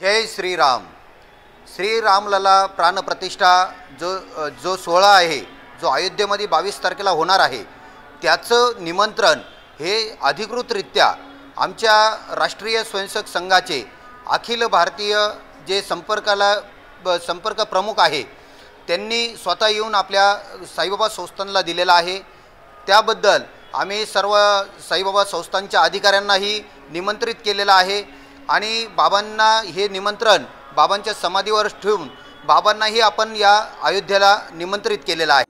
जय श्रीराम। श्रीरामलला प्राणप्रतिष्ठा जो सोहळा आहे, जो अयोध्येमध्ये 22 तारखेला होणार आहे, त्याचं निमंत्रण हे अधिकृतरित्या आमच्या राष्ट्रीय स्वयंसेवक संघाचे अखिल भारतीय जे संपर्क प्रमुख आहे त्यांनी स्वतः येऊन आपल्या साईबाबा संस्थानला दिलेला आहे। त्याबद्दल आम्ही सर्व साईबाबा संस्थानच्या अधिकाऱ्यांनाही निमंत्रित केलेलं आहे आणि बाबांना हे निमंत्रण बाबांच्या समाधीवर ठेवून बाबांनाही आपण या अयोध्येला निमंत्रित केलेलं आहे।